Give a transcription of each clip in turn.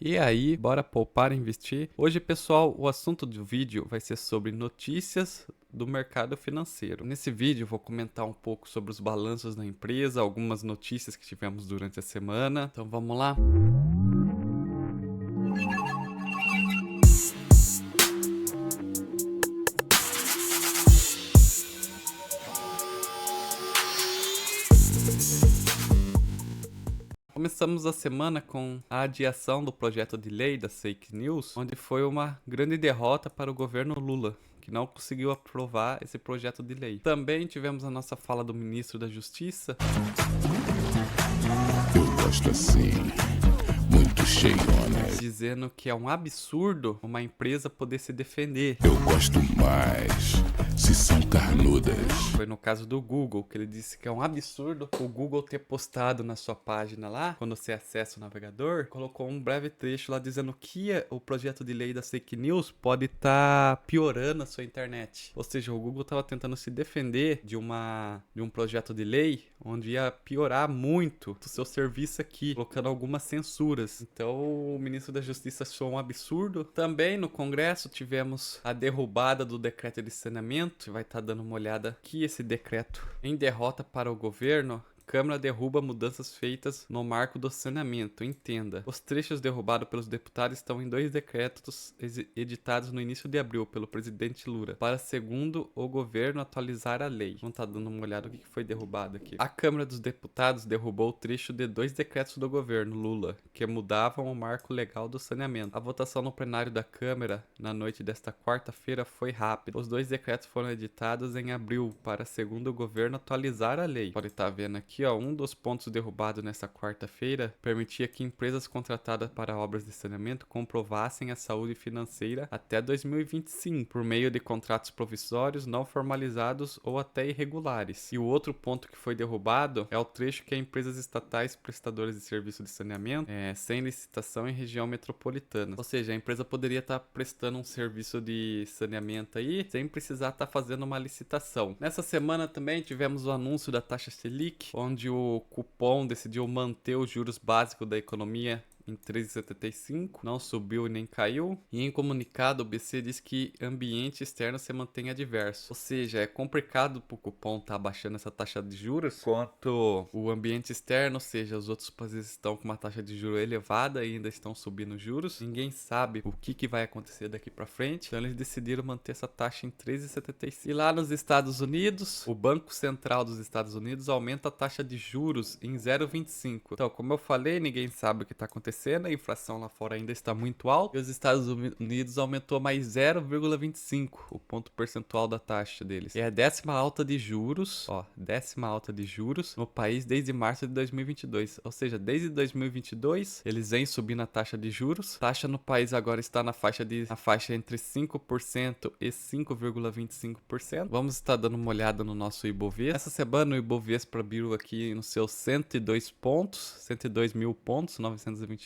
E aí, bora poupar e investir? Hoje, pessoal, o assunto do vídeo vai ser sobre notícias do mercado financeiro. Nesse vídeo, eu vou comentar um pouco sobre os balanços da empresa, algumas notícias que tivemos durante a semana. Então, vamos lá? Começamos a semana com a adiação do projeto de lei das fake news, onde foi uma grande derrota para o governo Lula, que não conseguiu aprovar esse projeto de lei. Também tivemos a nossa fala do ministro da Justiça. Eu gosto assim, muito cheirona. Dizendo que é um absurdo uma empresa poder se defender. Eu gosto mais se são carnudas. Foi no caso do Google, que ele disse que é um absurdo o Google ter postado na sua página lá, quando você acessa o navegador, colocou um breve trecho lá dizendo que o projeto de lei das fake news pode estar piorando a sua internet. Ou seja, o Google estava tentando se defender de um projeto de lei onde ia piorar muito o seu serviço aqui, colocando algumas censuras. Então, o ministro da Justiça achou um absurdo. Também no Congresso tivemos a derrubada do decreto de saneamento. Vai estar dando uma olhada aqui esse decreto. Em derrota para o governo, Câmara derruba mudanças feitas no marco do saneamento. Entenda. Os trechos derrubados pelos deputados estão em dois decretos editados no início de abril pelo presidente Lula, para, segundo o governo, atualizar a lei. Vamos estar dando uma olhada no que foi derrubado aqui. A Câmara dos Deputados derrubou o trecho de dois decretos do governo Lula, que mudavam o marco legal do saneamento. A votação no plenário da Câmara, na noite desta quarta-feira, foi rápida. Os dois decretos foram editados em abril, para, segundo o governo, atualizar a lei. Pode estar vendo aqui, um dos pontos derrubados nesta quarta-feira permitia que empresas contratadas para obras de saneamento comprovassem a saúde financeira até 2025 por meio de contratos provisórios não formalizados ou até irregulares. E o outro ponto que foi derrubado é o trecho que empresas estatais prestadoras de serviço de saneamento sem licitação em região metropolitana. Ou seja, a empresa poderia estar prestando um serviço de saneamento aí sem precisar estar fazendo uma licitação. Nessa semana também tivemos o anúncio da taxa Selic, onde o cupom decidiu manter os juros básicos da economia em 3,75, não subiu e nem caiu. E em comunicado, o BC diz que ambiente externo se mantém adverso. Ou seja, é complicado para o cupom estar baixando essa taxa de juros, quanto o ambiente externo, ou seja, os outros países estão com uma taxa de juros elevada e ainda estão subindo juros. Ninguém sabe o que vai acontecer daqui para frente, então eles decidiram manter essa taxa em 3,75. E lá nos Estados Unidos, o Banco Central dos Estados Unidos aumenta a taxa de juros em 0,25. Então, como eu falei, ninguém sabe o que está acontecendo. A inflação lá fora ainda está muito alta e os Estados Unidos aumentou mais 0,25 o ponto percentual da taxa deles. E é a décima alta de juros, décima alta de juros no país desde março de 2022. Ou seja, desde 2022 eles vêm subindo a taxa de juros. A taxa no país agora está na faixa entre 5% e 5,25%. Vamos estar dando uma olhada no nosso Ibovespa. Essa semana o Ibovespa abriu aqui nos seus 102 pontos, 102 mil pontos, 922.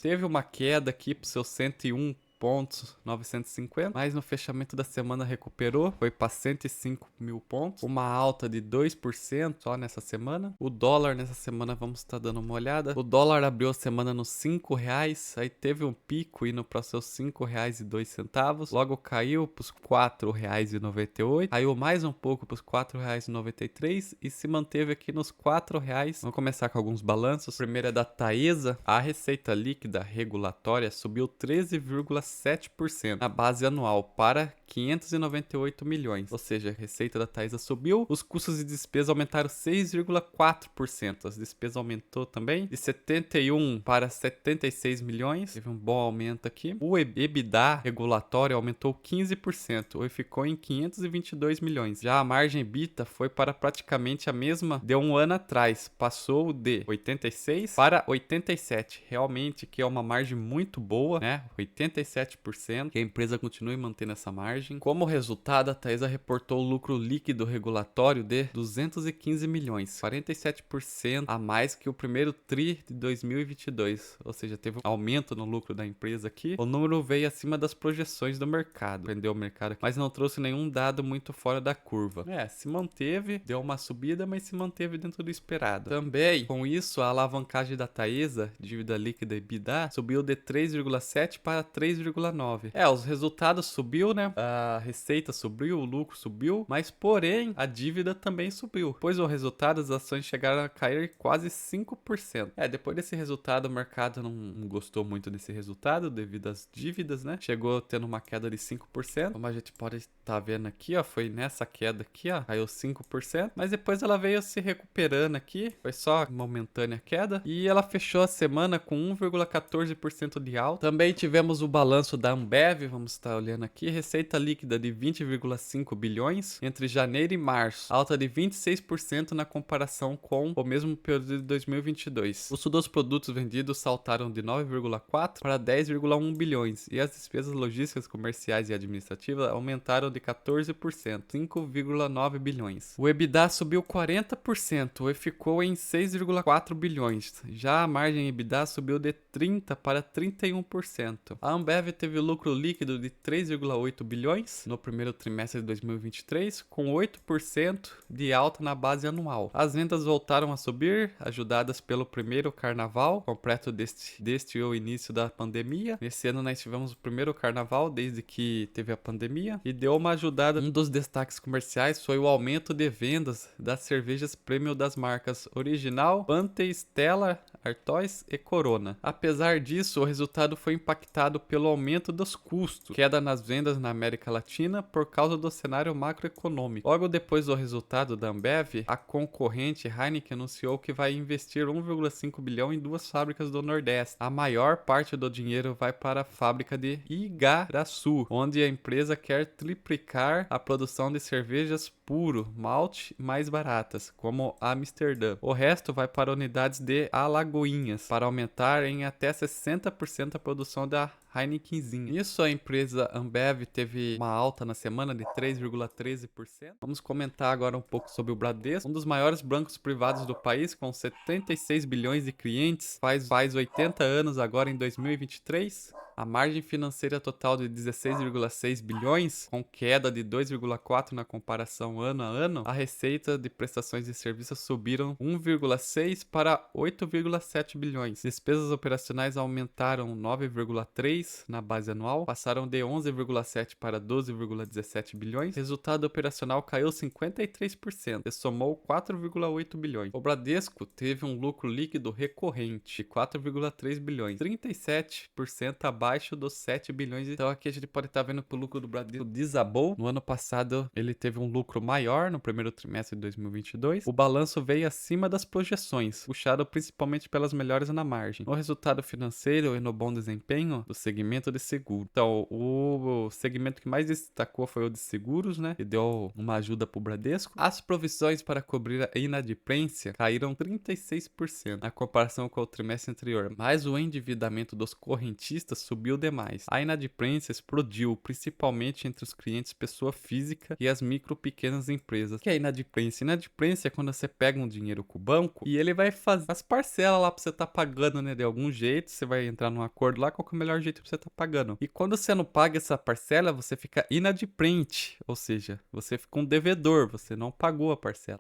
Teve uma queda aqui para os seus 101 pontos, 950, mas no fechamento da semana recuperou, foi para 105 mil pontos, uma alta de 2% só nessa semana. O dólar nessa semana, vamos estar dando uma olhada, o dólar abriu a semana nos R$ 5, aí teve um pico indo para seus R$ 5,02, logo caiu para os R$ 4,98, caiu mais um pouco para os R$ 4,93 e se manteve aqui nos R$ 4. Vamos começar com alguns balanços. Primeiro é da Taesa, a receita líquida regulatória subiu 13,7% na base anual para 598 milhões. Ou seja, a receita da Taesa subiu, os custos de despesa aumentaram 6,4%. As despesas aumentou também de 71 para 76 milhões. Teve um bom aumento aqui. O EBITDA regulatório aumentou 15% e ficou em 522 milhões. Já a margem EBITDA foi para praticamente a mesma de um ano atrás. Passou de 86 para 87. Realmente que é uma margem muito boa, né? 87%. Que a empresa continue mantendo essa margem. margem. Como resultado, a Taesa reportou lucro líquido regulatório de 215 milhões, 47% a mais que o primeiro TRI de 2022, ou seja, teve um aumento no lucro da empresa aqui. O número veio acima das projeções do mercado, vendeu o mercado, mas não trouxe nenhum dado muito fora da curva. Se manteve, deu uma subida, mas se manteve dentro do esperado. Também, com isso, a alavancagem da Taesa, dívida líquida e EBITDA, subiu de 3,7 para 3,9. Os resultados subiu, né? A receita subiu, o lucro subiu, mas porém a dívida também subiu. Pois o resultado, as ações chegaram a cair quase 5%. Depois desse resultado, o mercado não gostou muito desse resultado devido às dívidas, né? Chegou tendo uma queda de 5%. Como a gente pode estar vendo aqui, ó, foi nessa queda aqui, ó, caiu 5%, mas depois ela veio se recuperando aqui, foi só momentânea queda, e ela fechou a semana com 1,14% de alta. Também tivemos o balanço da Ambev, vamos estar olhando aqui, receita líquida de 20,5 bilhões entre janeiro e março, alta de 26% na comparação com o mesmo período de 2022. O custo dos produtos vendidos saltaram de 9,4 para 10,1 bilhões, e as despesas logísticas, comerciais e administrativas aumentaram de 14%, 5,9 bilhões. O EBITDA subiu 40% e ficou em 6,4 bilhões. Já a margem EBITDA subiu de 30% para 31%. A Ambev teve lucro líquido de 3,8 bilhões no primeiro trimestre de 2023, com 8% de alta na base anual. As vendas voltaram a subir, ajudadas pelo primeiro carnaval completo desde o início da pandemia. Nesse ano nós tivemos o primeiro carnaval desde que teve a pandemia e deu uma ajudada. Um dos destaques comerciais foi o aumento de vendas das cervejas premium das marcas Original, Fanta, Stella Artois e Corona. Apesar disso, o resultado foi impactado pelo aumento dos custos, queda nas vendas na América Latina por causa do cenário macroeconômico. Logo depois do resultado da Ambev, a concorrente Heineken anunciou que vai investir 1,5 bilhão em 2 fábricas do Nordeste. A maior parte do dinheiro vai para a fábrica de Igaraçu, onde a empresa quer triplicar a produção de cervejas puro, malte mais baratas, como Amsterdã. O resto vai para unidades de Alagoinhas, para aumentar em até 60% a produção da Heinekenzinha. Isso, a empresa Ambev teve uma alta na semana de 3,13%. Vamos comentar agora um pouco sobre o Bradesco, um dos maiores bancos privados do país, com 76 bilhões de clientes, faz 80 anos agora em 2023. A margem financeira total de 16,6 bilhões, com queda de 2,4% na comparação ano a ano. A receita de prestações de serviços subiram 1,6 para 8,7 bilhões. Despesas operacionais aumentaram 9,3 na base anual, passaram de 11,7 para 12,17 bilhões. Resultado operacional caiu 53% e somou 4,8 bilhões. O Bradesco teve um lucro líquido recorrente de 4,3 bilhões, 37% abaixo dos 7 bilhões. Então aqui a gente pode estar vendo que o lucro do Bradesco desabou. No ano passado ele teve um lucro maior no primeiro trimestre de 2022. O balanço veio acima das projeções, puxado principalmente pelas melhoras na margem, no resultado financeiro e no bom desempenho do segmento de seguro. Então o segmento que mais destacou foi o de seguros, né, que deu uma ajuda para o Bradesco. As provisões para cobrir a inadimplência caíram 36% na comparação com o trimestre anterior, mas o endividamento dos correntistas subiu demais. A inadimplência explodiu, principalmente entre os clientes pessoa física e as micro pequenas empresas. O que é inadimplência? Inadimplência é quando você pega um dinheiro com o banco e ele vai fazer as parcelas lá pra você estar pagando, né, de algum jeito. Você vai entrar num acordo lá, qual que é o melhor jeito pra você estar pagando. E quando você não paga essa parcela, você fica inadimplente, ou seja, você fica um devedor, você não pagou a parcela.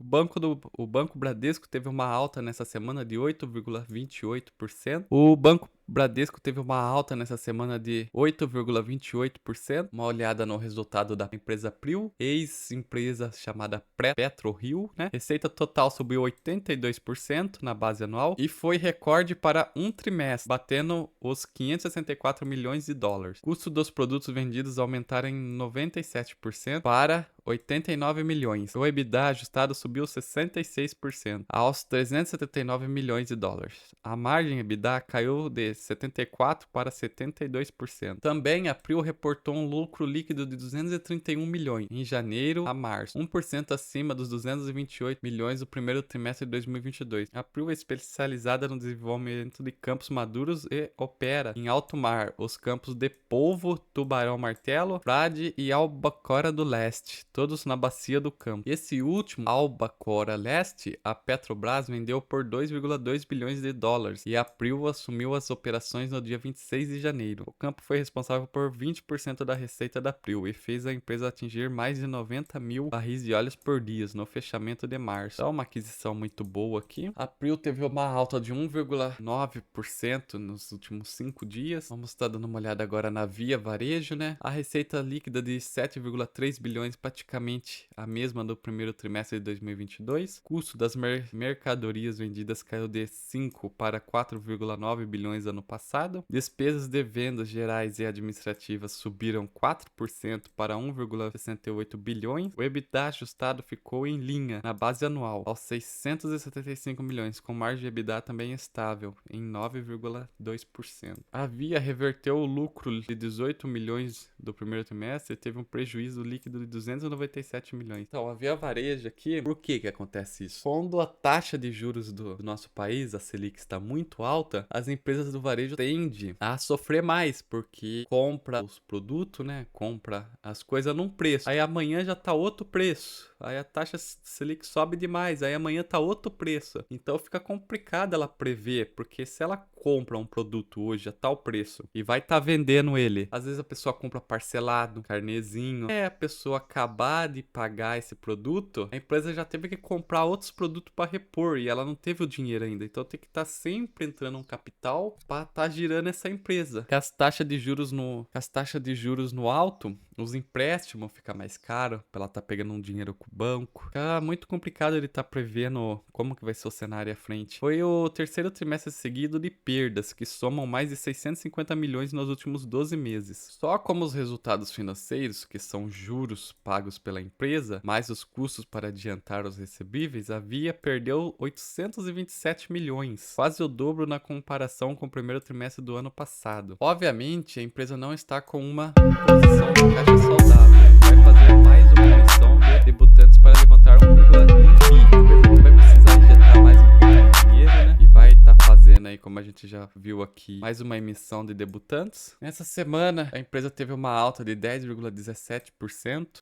O Banco Bradesco teve uma alta nessa semana de 8,28%. O Banco Bradesco teve uma alta nessa semana de 8,28%. Uma olhada no resultado da empresa Prio, ex-empresa chamada PetroRio, né? Receita total subiu 82% na base anual e foi recorde para um trimestre, batendo os 564 milhões de dólares. O custo dos produtos vendidos aumentaram em 97% para 89 milhões. O EBITDA ajustado subiu 66%, aos 379 milhões de dólares. A margem EBITDA caiu de 74% para 72%. Também a Prio reportou um lucro líquido de 231 milhões em janeiro a março, 1% acima dos 228 milhões do primeiro trimestre de 2022. A Prio é especializada no desenvolvimento de campos maduros e opera em alto mar os campos de Polvo, Tubarão Martelo, Frade e Albacora do Leste, todos na bacia do campo. Esse último, Albacora Leste, a Petrobras vendeu por 2,2 bilhões de dólares e a Prio assumiu as operações no dia 26 de janeiro. O campo foi responsável por 20% da receita da Prio e fez a empresa atingir mais de 90 mil barris de óleo por dia no fechamento de março. É uma aquisição muito boa aqui. A Prio teve uma alta de 1,9% nos últimos 5 dias. Vamos estar dando uma olhada agora na Via Varejo, né? A receita líquida de 7,3 bilhões, praticamente a mesma do primeiro trimestre de 2022. O custo das mercadorias vendidas caiu de 5 para 4,9 bilhões ano passado. Despesas de vendas gerais e administrativas subiram 4% para 1,68 bilhões. O EBITDA ajustado ficou em linha na base anual, aos 675 milhões, com margem de EBITDA também estável, em 9,2%. A Via reverteu o lucro de 18 milhões do primeiro trimestre e teve um prejuízo líquido de 297 milhões. Então, a Via Varejo aqui, por que acontece isso? Quando a taxa de juros do nosso país, a Selic, está muito alta, as empresas do varejo tendem a sofrer mais, porque compra os produtos, né? Compra as coisas num preço. Aí amanhã já tá outro preço. Aí a taxa Selic sobe demais, aí amanhã tá outro preço. Então fica complicado ela prever, porque se ela compra um produto hoje a tal preço e vai estar vendendo ele, às vezes a pessoa compra parcelado, carnezinho, a pessoa acabar de pagar esse produto, a empresa já teve que comprar outros produtos para repor e ela não teve o dinheiro ainda. Então tem que estar sempre entrando um capital para estar girando essa empresa. Com as taxas de juros no alto, os empréstimos ficam mais caros para ela estar pegando um dinheiro com o banco. Fica muito complicado ele estar prevendo como que vai ser o cenário à frente. Foi o terceiro trimestre seguido de perdas, que somam mais de 650 milhões nos últimos 12 meses. Só como os resultados financeiros, que são juros pagos pela empresa, mais os custos para adiantar os recebíveis, a Via perdeu 827 milhões, quase o dobro na comparação com o primeiro trimestre do ano passado. Obviamente, a empresa não está com uma posição de caixa saudável. Vai fazer mais uma emissão de debutantes para levantar 1,1 bi. Vai precisar injetar mais um pouco de dinheiro, né? E vai estar fazendo aí, como a gente já viu aqui, mais uma emissão de debutantes. Nessa semana, a empresa teve uma alta de 10,17%.